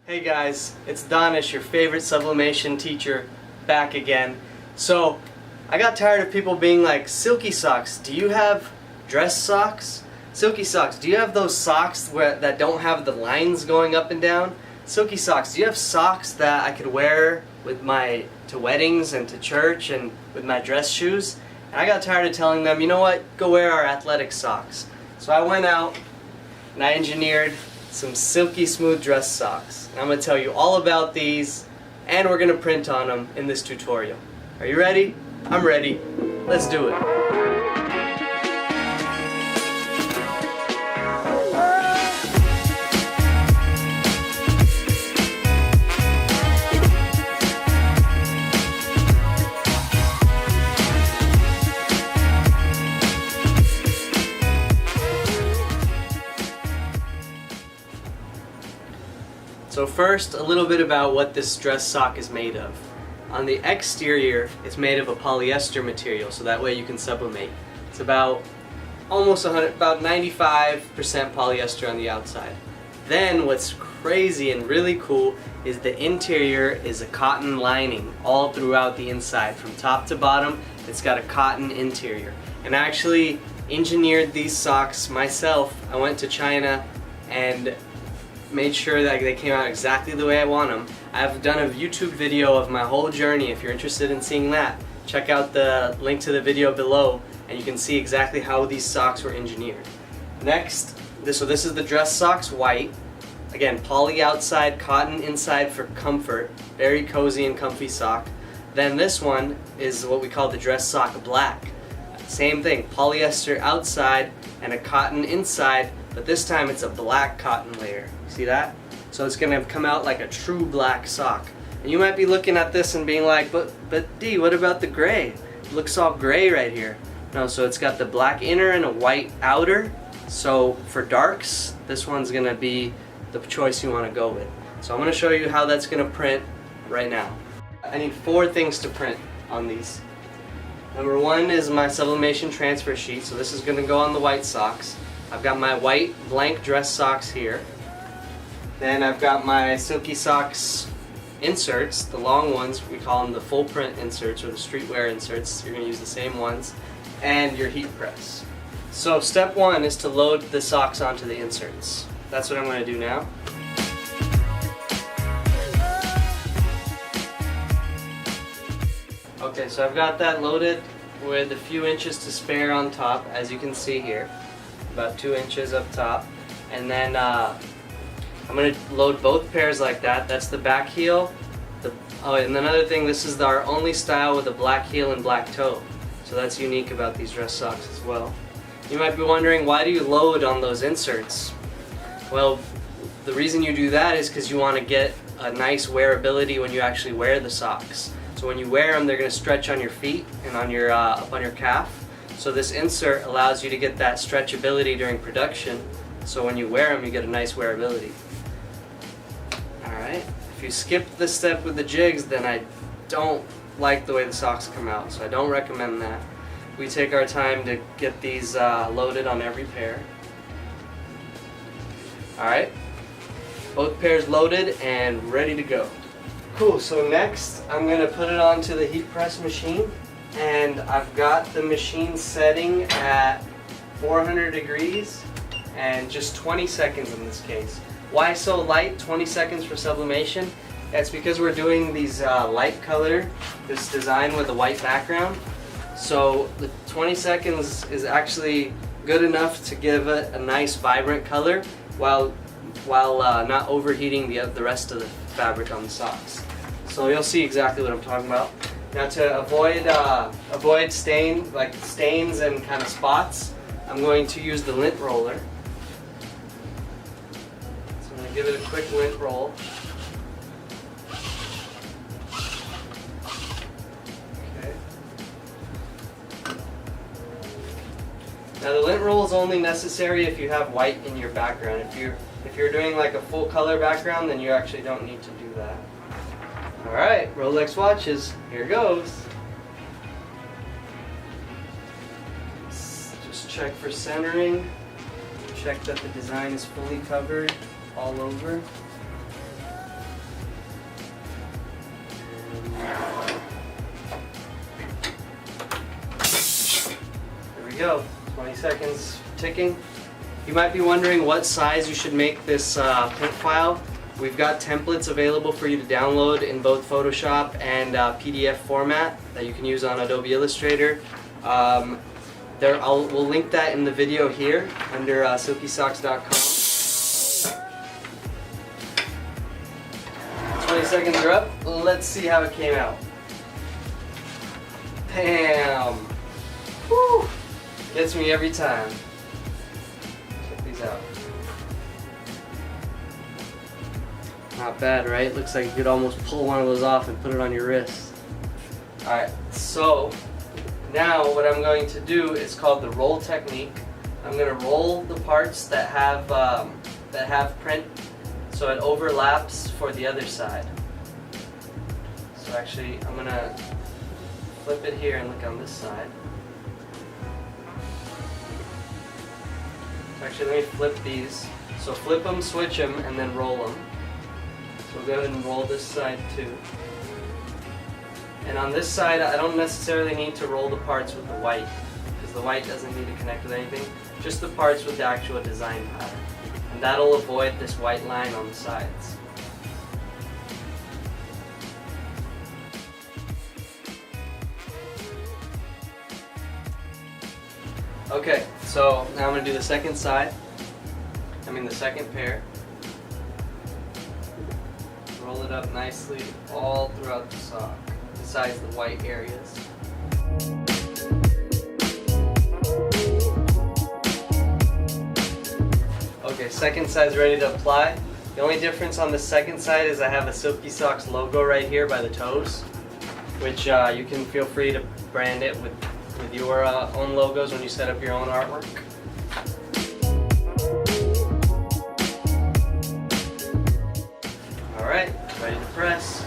Hey guys, it's Dannesh, your favorite sublimation teacher, back again. So, I got tired of people being like, Silky Socks, do you have dress socks? Silky Socks, do you have those socks that don't have the lines going up and down? Silky Socks, do you have socks that I could wear to weddings and to church and with my dress shoes? And I got tired of telling them, you know what, go wear our athletic socks. So I went out and I engineered some silky smooth dress socks. And I'm going to tell you all about these, and we're going to print on them in this tutorial. Are you ready? I'm ready. Let's do it. So first, a little bit about what this dress sock is made of. On the exterior, it's made of a polyester material, so that way you can sublimate. It's about 95% polyester on the outside. Then what's crazy and really cool is the interior is a cotton lining all throughout the inside. From top to bottom, it's got a cotton interior. And I actually engineered these socks myself. I went to China and made sure that they came out exactly the way I want them. I've done a YouTube video of my whole journey. If you're interested in seeing that, check out the link to the video below and you can see exactly how these socks were engineered. Next, this is the dress socks, white. Again, poly outside, cotton inside for comfort. Very cozy and comfy sock. Then this one is what we call the dress sock, black. Same thing, polyester outside and a cotton inside, but this time it's a black cotton layer. See that? So it's going to come out like a true black sock. And you might be looking at this and being like, but D, what about the gray? It looks all gray right here. No, so it's got the black inner and a white outer. So for darks, this one's going to be the choice you want to go with. So I'm going to show you how that's going to print right now. I need 4 things to print on these. Number 1 is my sublimation transfer sheet. So this is going to go on the white socks. I've got my white blank dress socks here. Then I've got my Silky Socks inserts, the long ones. We call them the full print inserts or the streetwear inserts. You're going to use the same ones. And your heat press. So step 1 is to load the socks onto the inserts. That's what I'm going to do now. Okay, so I've got that loaded with a few inches to spare on top, as you can see here. About 2 inches up top. And then I'm going to load both pairs like that. That's the back heel. And another thing, this is our only style with a black heel and black toe. So that's unique about these dress socks as well. You might be wondering, why do you load on those inserts? Well, the reason you do that is because you want to get a nice wearability when you actually wear the socks. So when you wear them, they're going to stretch on your feet and on your up on your calf. So this insert allows you to get that stretchability during production. So when you wear them, you get a nice wearability. Alright, if you skip this step with the jigs, then I don't like the way the socks come out, so I don't recommend that. We take our time to get these loaded on every pair. Alright, both pairs loaded and ready to go. Cool, so next I'm going to put it onto the heat press machine, and I've got the machine setting at 400 degrees and just 20 seconds in this case. Why so light, 20 seconds for sublimation? That's because we're doing these light color, this design with a white background. So the 20 seconds is actually good enough to give it a nice vibrant color while not overheating the rest of the fabric on the socks. So you'll see exactly what I'm talking about. Now to avoid stains and kind of spots, I'm going to use the lint roller. I'm going to give it a quick lint roll. Okay. Now the lint roll is only necessary if you have white in your background. If you're doing like a full color background, then you actually don't need to do that. Alright, Rolex watches, here goes. Just check for centering. Check that the design is fully covered all over. we go. 20 seconds ticking. You might be wondering what size you should make this print file. We've got templates available for you to download in both Photoshop and PDF format that you can use on Adobe Illustrator. We'll link that in the video here under silkysocks.com. 20 seconds are up. Let's see how it came out. Bam! Woo! Gets me every time. Check these out. Not bad, right? Looks like you could almost pull one of those off and put it on your wrist. Alright, so now what I'm going to do is called the roll technique. I'm going to roll the parts that have print so it overlaps for the other side. So actually I'm going to flip it here and look on this side. So actually let me flip these. So flip them, switch them, and then roll them. So we'll go ahead and roll this side too. And on this side, I don't necessarily need to roll the parts with the white, because the white doesn't need to connect with anything. Just the parts with the actual design pattern. And that'll avoid this white line on the sides. Okay, so now I'm going to do the second side. The second pair. Roll it up nicely all throughout the sock, besides the white areas. Okay, second side's ready to apply. The only difference on the second side is I have a Silky Socks logo right here by the toes, which you can feel free to brand it with your own logos when you set up your own artwork. Alright, ready to press.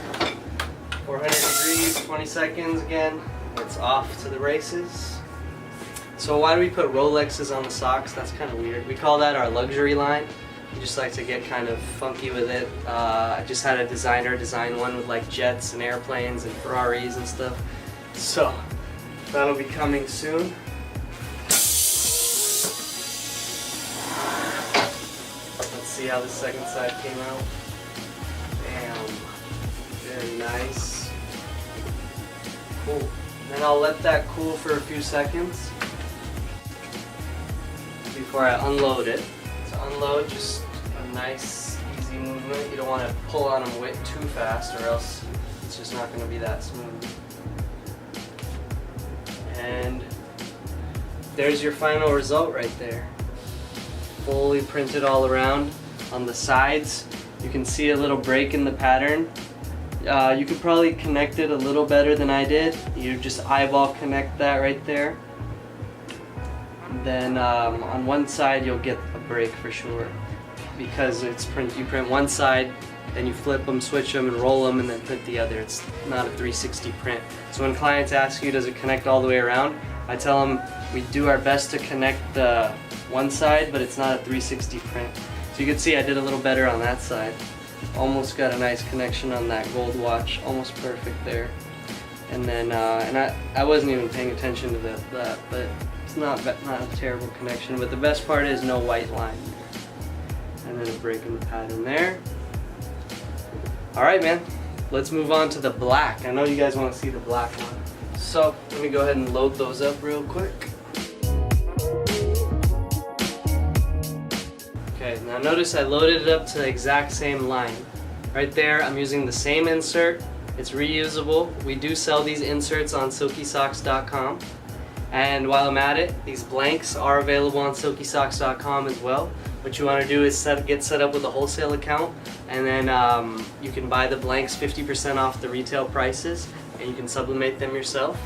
400 degrees, 20 seconds again. It's off to the races. So why do we put Rolexes on the socks? That's kind of weird. We call that our luxury line. We just like to get kind of funky with it. I just had a designer design one with like jets and airplanes and Ferraris and stuff. So that'll be coming soon. Let's see how the second side came out. Bam. Very nice. Cool. Then I'll let that cool for a few seconds before I unload it. To unload, just a nice, easy movement. You don't want to pull on them too fast or else it's just not going to be that smooth. And there's your final result right there. Fully printed all around. On the sides, you can see a little break in the pattern. You could probably connect it a little better than I did. You just eyeball connect that right there. Then on one side you'll get a break for sure, because you print one side, then you flip them, switch them, and roll them, and then print the other. It's not a 360 print. So when clients ask you, does it connect all the way around? I tell them we do our best to connect the one side, but it's not a 360 print. So you can see I did a little better on that side. Almost got a nice connection on that gold watch, almost perfect there. And then, I wasn't even paying attention to that, but it's not a terrible connection. But the best part is no white line. And then a break in the pattern there. Alright, man, let's move on to the black. I know you guys want to see the black one. So let me go ahead and load those up real quick. Okay, now notice I loaded it up to the exact same line. Right there, I'm using the same insert. It's reusable. We do sell these inserts on silkysocks.com. And while I'm at it, these blanks are available on silkysocks.com as well. What you want to do is get set up with a wholesale account, and then you can buy the blanks 50% off the retail prices, and you can sublimate them yourself.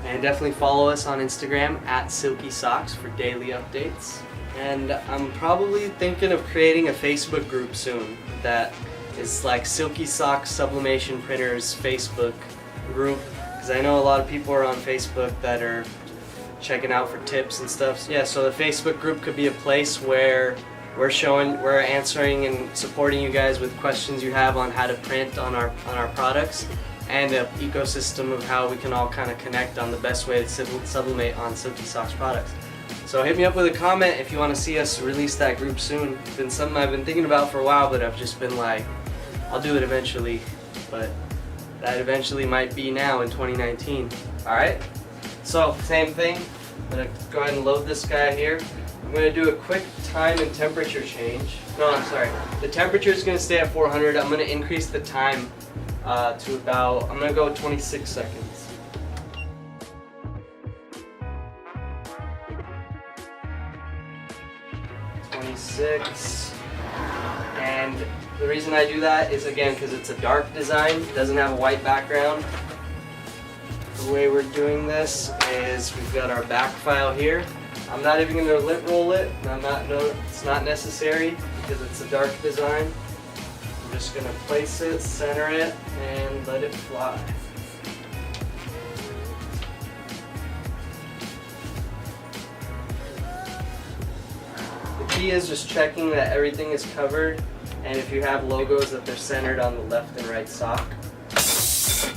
And definitely follow us on Instagram at Silky Socks for daily updates. And I'm probably thinking of creating a Facebook group soon that is like Silky Socks Sublimation Printers Facebook group, because I know a lot of people are on Facebook that are checking out for tips and stuff. Yeah, so the Facebook group could be a place where we're answering and supporting you guys with questions you have on how to print on our products. and an ecosystem of how we can all kind of connect on the best way to sublimate on Silky Socks products. So hit me up with a comment if you want to see us release that group soon. It's been something I've been thinking about for a while, but I've just been like, I'll do it eventually. But that eventually might be now in 2019. Alright? So, same thing. I'm going to go ahead and load this guy here. I'm going to do a quick time and temperature change. No, I'm sorry. The temperature is going to stay at 400. I'm going to increase the time to about, I'm going to go 26 seconds. 26. And the reason I do that is, again, because it's a dark design. It doesn't have a white background. The way we're doing this is we've got our back file here. I'm not even going to lint roll it. It's not necessary because it's a dark design. I'm just going to place it, center it, and let it fly. The key is just checking that everything is covered, and if you have logos, that they're centered on the left and right sock.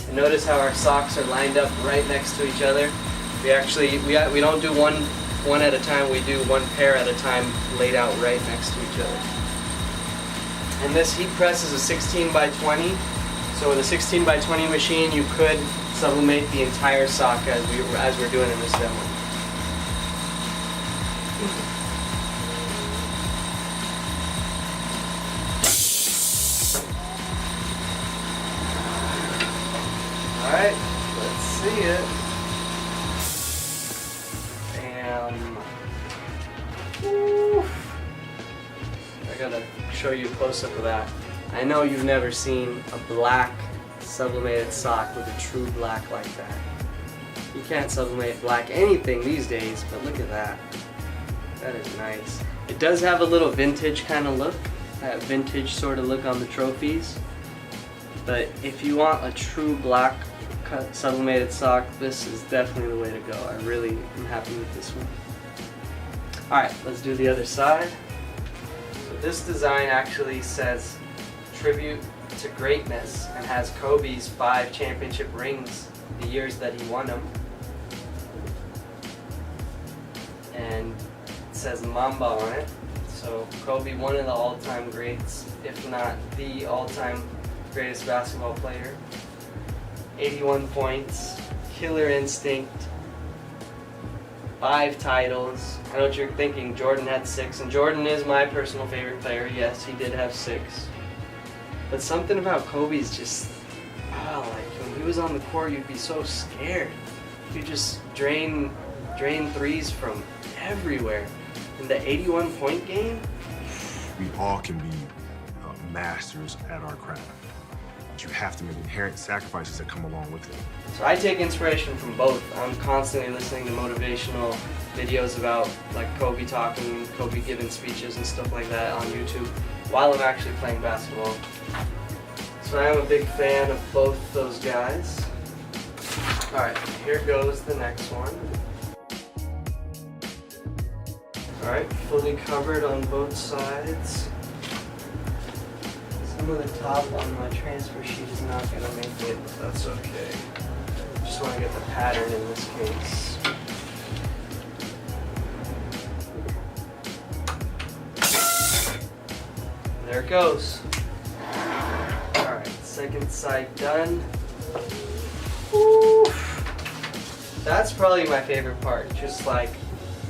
And notice how our socks are lined up right next to each other. We don't do one at a time, we do one pair at a time laid out right next to each other. And this heat press is a 16 by 20. So with a 16 by 20 machine, you could sublimate the entire sock as we're doing in this demo. Alright, let's see it. Bam. Oof. I gotta show you a close-up of that. I know you've never seen a black sublimated sock with a true black like that. You can't sublimate black anything these days, but look at that. That is nice. It does have a little vintage kind of look, that vintage sort of look on the trophies. But if you want a true black sublimated sock, this is definitely the way to go. I really am happy with this one. Alright, let's do the other side. So this design actually says tribute to greatness and has Kobe's 5 championship rings, the years that he won them. And it says Mamba on it. So Kobe, one of the all-time greats, if not the all-time greatest basketball player. 81 points, killer instinct, 5 titles. I know what you're thinking, Jordan had 6, and Jordan is my personal favorite player. Yes, he did have 6. But something about Kobe's just, like when he was on the court, you'd be so scared. You'd just drain threes from everywhere. In the 81 point game, we all can be masters at our craft. You have to make inherent sacrifices that come along with it. So I take inspiration from both. I'm constantly listening to motivational videos about like Kobe talking, Kobe giving speeches and stuff like that on YouTube while I'm actually playing basketball. So I am a big fan of both those guys. Alright, here goes the next one. Alright, fully covered on both sides. Some of the top on my transfer sheet is not going to make it, but that's okay. Just want to get the pattern in this case. There it goes. Alright, second side done. Woo. That's probably my favorite part. Just like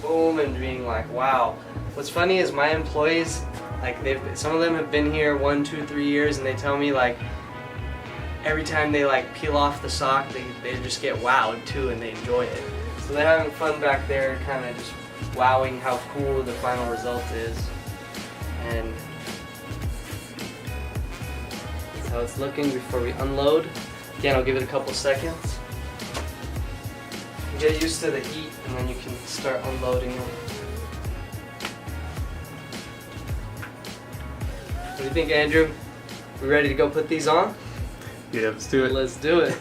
boom and being like, wow. What's funny is my employees, like some of them have been here 1, 2, 3 years, and they tell me like every time they like peel off the sock, they just get wowed too, and they enjoy it. So they're having fun back there, kind of just wowing how cool the final result is. And that's how it's looking before we unload. Again, I'll give it a couple seconds. Get used to the heat, and then you can start unloading them. What do you think, Andrew? We ready to go put these on? Yeah, let's do it. Let's do it.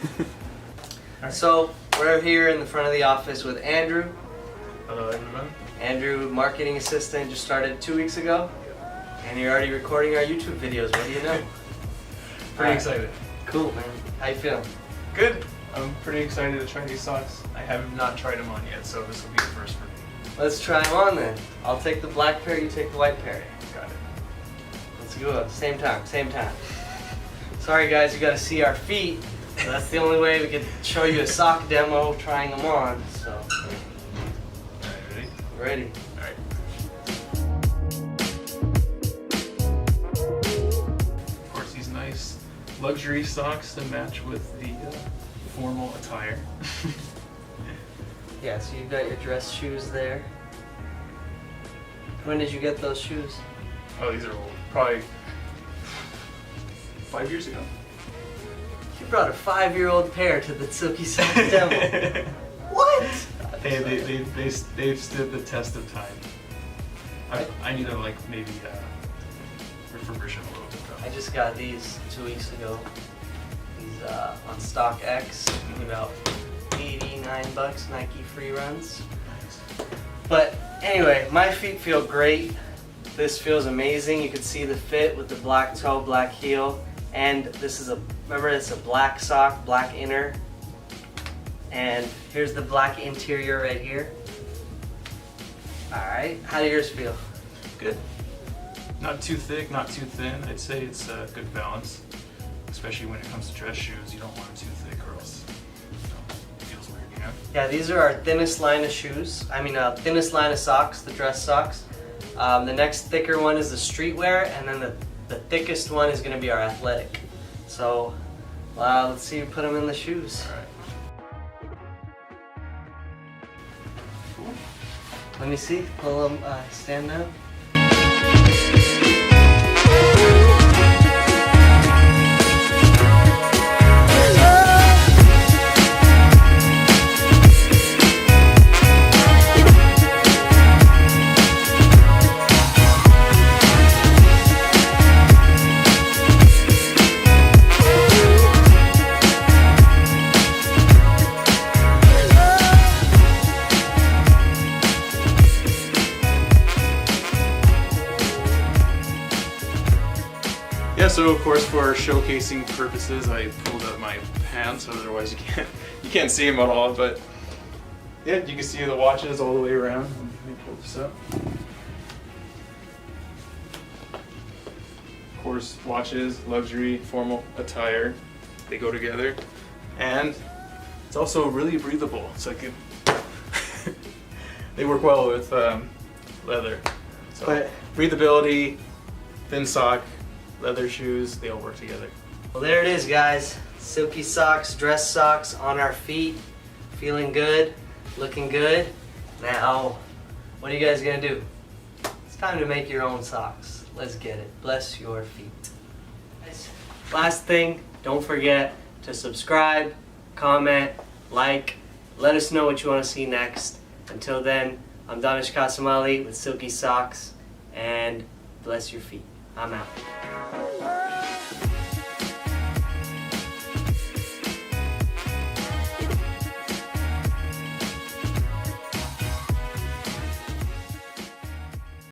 Right. So, we're here in the front of the office with Andrew. Hello, everyone. Andrew, marketing assistant, just started 2 weeks ago. And you're already recording our YouTube videos. What do you know? Pretty excited. Cool, man. How you feeling? Good. I'm pretty excited to try these socks. I have not tried them on yet, so this will be the first for me. Let's try them on then. I'll take the black pair, you take the white pair. Got it. Let's go. Same time, same time. Sorry guys, you gotta see our feet. So that's the only way we could show you a sock demo trying them on. So, Alright, ready? ready. Alright. Of course, these nice luxury socks to match with the formal attire. Yeah, so you've got your dress shoes there. When did you get those shoes? Oh, these are old. Probably 5 years ago. You brought a 5-year-old pair to the Silky Socks demo. What? They've stood the test of time. I need to like maybe refurbish them a little bit though. I just got these 2 weeks ago. These on StockX, about $89 Nike free runs. But anyway, my feet feel great. This feels amazing. You can see the fit with the black toe, black heel. And this is remember it's a black sock, black inner. And here's the black interior right here. Alright, how do yours feel? Good. Not too thick, not too thin. I'd say it's a good balance. Especially when it comes to dress shoes, you don't want them too thick or else it feels weird, you know? Yeah, these are our thinnest line of shoes. Thinnest line of socks, the dress socks. The next thicker one is the streetwear, and then the thickest one is going to be our athletic. So, let's see you put them in the shoes. Alright. Cool. Let me see, pull them, stand up. Yeah, so of course for showcasing purposes, I pulled up my pants. Otherwise, you can't see them at all. But yeah, you can see the watches all the way around. Let me pull this up. Of course, watches, luxury, formal attire, they go together, and it's also really breathable. It's like they work well with leather. So But- breathability, thin sock, leather shoes, they all work together. Well, there it is, guys. Silky Socks, dress socks on our feet. Feeling good, looking good. Now, what are you guys gonna do? It's time to make your own socks. Let's get it. Bless your feet. Last thing, don't forget to subscribe, comment, like, let us know what you want to see next. Until then, I'm Dannesh with Silky Socks, and bless your feet. I'm out.